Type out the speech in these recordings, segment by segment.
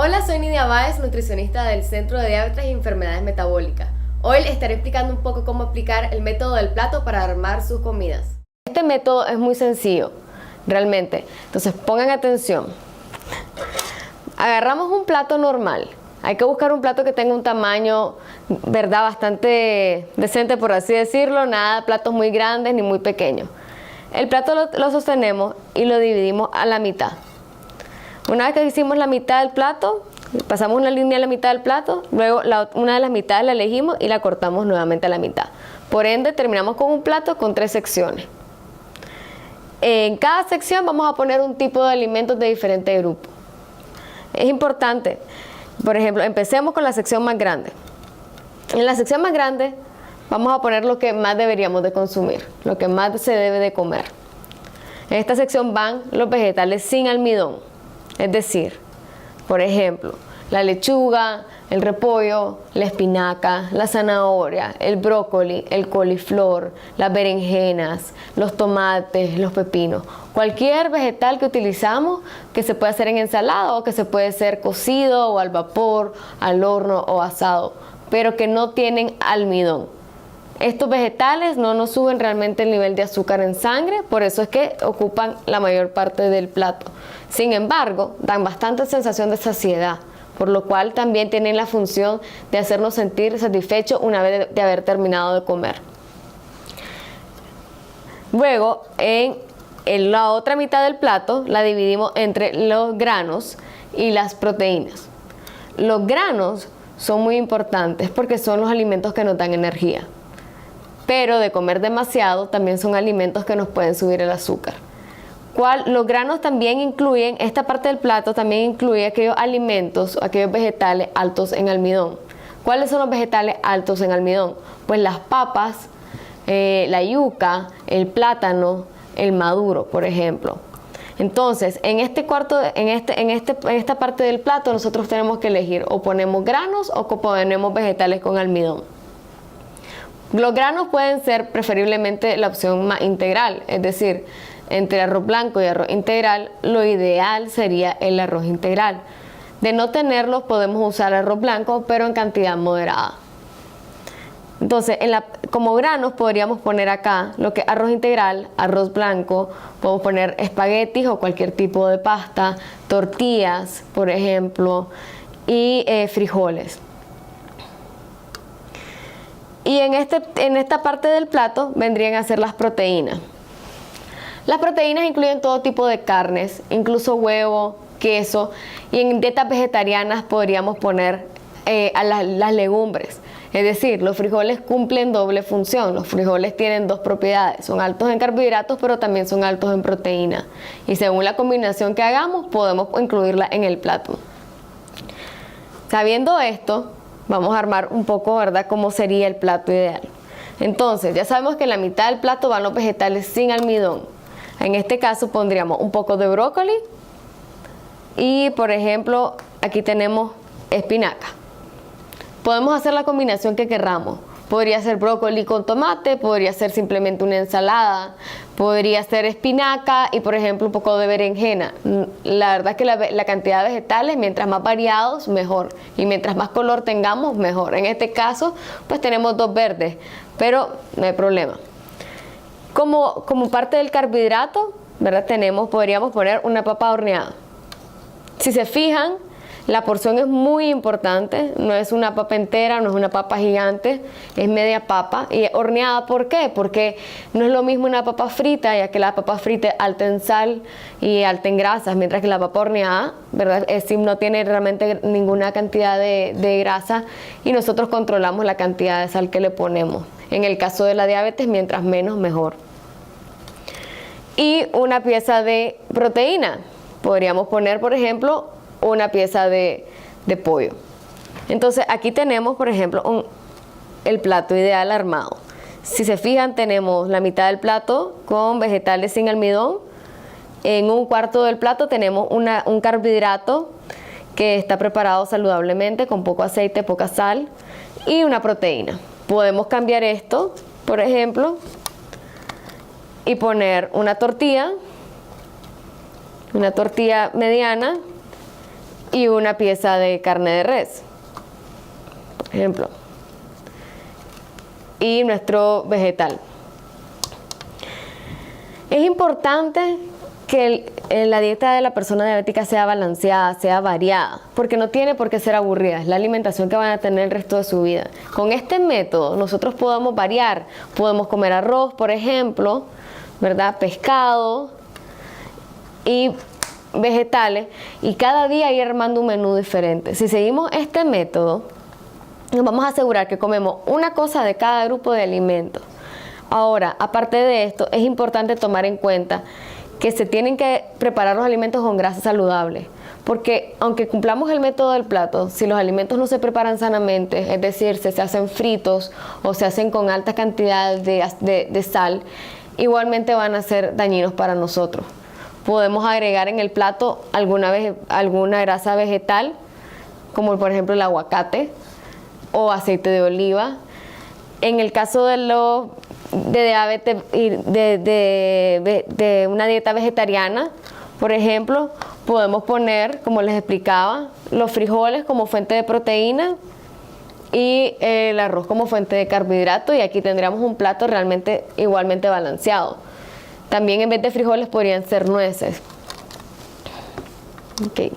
Hola, soy Nidia Báez, nutricionista del Centro de Diabetes y Enfermedades Metabólicas. Hoy les estaré explicando un poco cómo aplicar el método del plato para armar sus comidas. Este método es muy sencillo, realmente. Entonces pongan atención. Agarramos un plato normal. Hay que buscar un plato que tenga un tamaño, ¿verdad?, bastante decente, por así decirlo. Nada de platos muy grandes ni muy pequeños. El plato lo sostenemos y lo dividimos a la mitad. Una vez que hicimos la mitad del plato, pasamos una línea a la mitad del plato, luego una de las mitades la elegimos y la cortamos nuevamente a la mitad. Por ende, terminamos con un plato con 3 secciones. En cada sección vamos a poner un tipo de alimentos de diferente grupo. Es importante, por ejemplo, empecemos con la sección más grande. En la sección más grande vamos a poner lo que más deberíamos de consumir, lo que más se debe de comer. En esta sección van los vegetales sin almidón. Es decir, por ejemplo, la lechuga, el repollo, la espinaca, la zanahoria, el brócoli, el coliflor, las berenjenas, los tomates, los pepinos. Cualquier vegetal que utilizamos que se puede hacer en ensalada o que se puede hacer cocido o al vapor, al horno o asado, pero que no tienen almidón. Estos vegetales no nos suben realmente el nivel de azúcar en sangre, por eso es que ocupan la mayor parte del plato. Sin embargo, dan bastante sensación de saciedad, por lo cual también tienen la función de hacernos sentir satisfechos una vez de haber terminado de comer. Luego, en la otra mitad del plato la dividimos entre los granos y las proteínas. Los granos son muy importantes porque son los alimentos que nos dan energía. Pero de comer demasiado también son alimentos que nos pueden subir el azúcar. Los granos también incluyen, esta parte del plato también incluye aquellos alimentos, aquellos vegetales altos en almidón. ¿Cuáles son los vegetales altos en almidón? Pues las papas, la yuca, el plátano, el maduro, por ejemplo. Entonces, en esta parte del plato nosotros tenemos que elegir o ponemos granos o ponemos vegetales con almidón. Los granos pueden ser preferiblemente la opción más integral, es decir, entre arroz blanco y arroz integral, lo ideal sería el arroz integral. De no tenerlos, podemos usar arroz blanco, pero en cantidad moderada. Entonces, como granos podríamos poner acá lo que es arroz integral, arroz blanco, podemos poner espaguetis o cualquier tipo de pasta, tortillas, por ejemplo, y frijoles. Y en esta parte del plato vendrían a ser las proteínas. Las proteínas incluyen todo tipo de carnes, incluso huevo, queso, y en dietas vegetarianas podríamos poner a las legumbres. Es decir, los frijoles cumplen doble función. Los frijoles tienen dos propiedades, son altos en carbohidratos, pero también son altos en proteína. Y según la combinación que hagamos, podemos incluirla en el plato. Sabiendo esto, vamos a armar un poco, ¿verdad?, cómo sería el plato ideal. Entonces, ya sabemos que en la mitad del plato van los vegetales sin almidón. En este caso pondríamos un poco de brócoli y, por ejemplo, aquí tenemos espinaca. Podemos hacer la combinación que querramos. Podría ser brócoli con tomate, podría ser simplemente una ensalada, podría ser espinaca y, por ejemplo, un poco de berenjena. La verdad es que la cantidad de vegetales, mientras más variados, mejor. Y mientras más color tengamos, mejor. En este caso, pues tenemos 2 verdes, pero no hay problema. Como parte del carbohidrato, ¿verdad?, podríamos poner una papa horneada. Si se fijan, la porción es muy importante, no es una papa entera, no es una papa gigante, es media papa y es horneada. ¿Por qué? Porque no es lo mismo una papa frita, ya que la papa frita es alta en sal y alta en grasas, mientras que la papa horneada, ¿verdad?, no tiene realmente ninguna cantidad de grasa y nosotros controlamos la cantidad de sal que le ponemos. En el caso de la diabetes, mientras menos, mejor. Y una pieza de proteína. Podríamos poner, por ejemplo, una pieza de pollo. Entonces aquí tenemos, por ejemplo, el plato ideal armado. Si se fijan, tenemos la mitad del plato con vegetales sin almidón. En un cuarto del plato tenemos un carbohidrato que está preparado saludablemente con poco aceite, poca sal y una proteína. Podemos cambiar esto, por ejemplo, y poner una tortilla mediana y una pieza de carne de res, por ejemplo, y nuestro vegetal. Es importante que la dieta de la persona diabética sea balanceada, sea variada, porque no tiene por qué ser aburrida, es la alimentación que van a tener el resto de su vida. Con este método nosotros podemos variar, podemos comer arroz, por ejemplo, ¿verdad? Pescado y vegetales, y cada día ir armando un menú diferente. Si seguimos este método, nos vamos a asegurar que comemos una cosa de cada grupo de alimentos. Ahora, aparte de esto, es importante tomar en cuenta que se tienen que preparar los alimentos con grasa saludable, porque aunque cumplamos el método del plato, si los alimentos no se preparan sanamente, es decir, se hacen fritos o se hacen con alta cantidad de sal, igualmente van a ser dañinos para nosotros. Podemos agregar en el plato alguna grasa vegetal, como por ejemplo el aguacate o aceite de oliva. En el caso de diabetes y de una dieta vegetariana, por ejemplo, podemos poner, como les explicaba, los frijoles como fuente de proteína y el arroz como fuente de carbohidrato, y aquí tendríamos un plato realmente igualmente balanceado. También en vez de frijoles podrían ser nueces. Okay.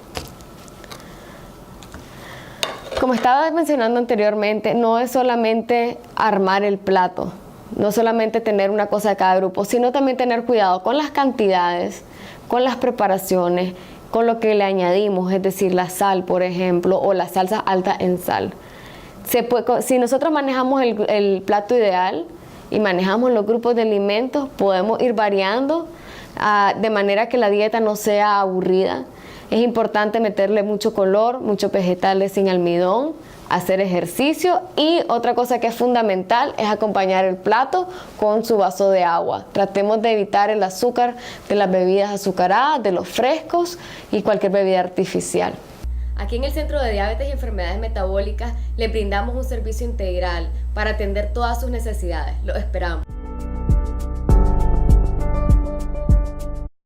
Como estaba mencionando anteriormente, no es solamente armar el plato, no solamente tener una cosa de cada grupo, sino también tener cuidado con las cantidades, con las preparaciones, con lo que le añadimos, es decir, la sal, por ejemplo, o la salsa alta en sal. Si nosotros manejamos el plato ideal y manejamos los grupos de alimentos, podemos ir variando de manera que la dieta no sea aburrida. Es importante meterle mucho color, muchos vegetales sin almidón, hacer ejercicio, y otra cosa que es fundamental es acompañar el plato con su vaso de agua. Tratemos de evitar el azúcar de las bebidas azucaradas, de los frescos y cualquier bebida artificial. Aquí en el Centro de Diabetes y Enfermedades Metabólicas le brindamos un servicio integral para atender todas sus necesidades. Los esperamos.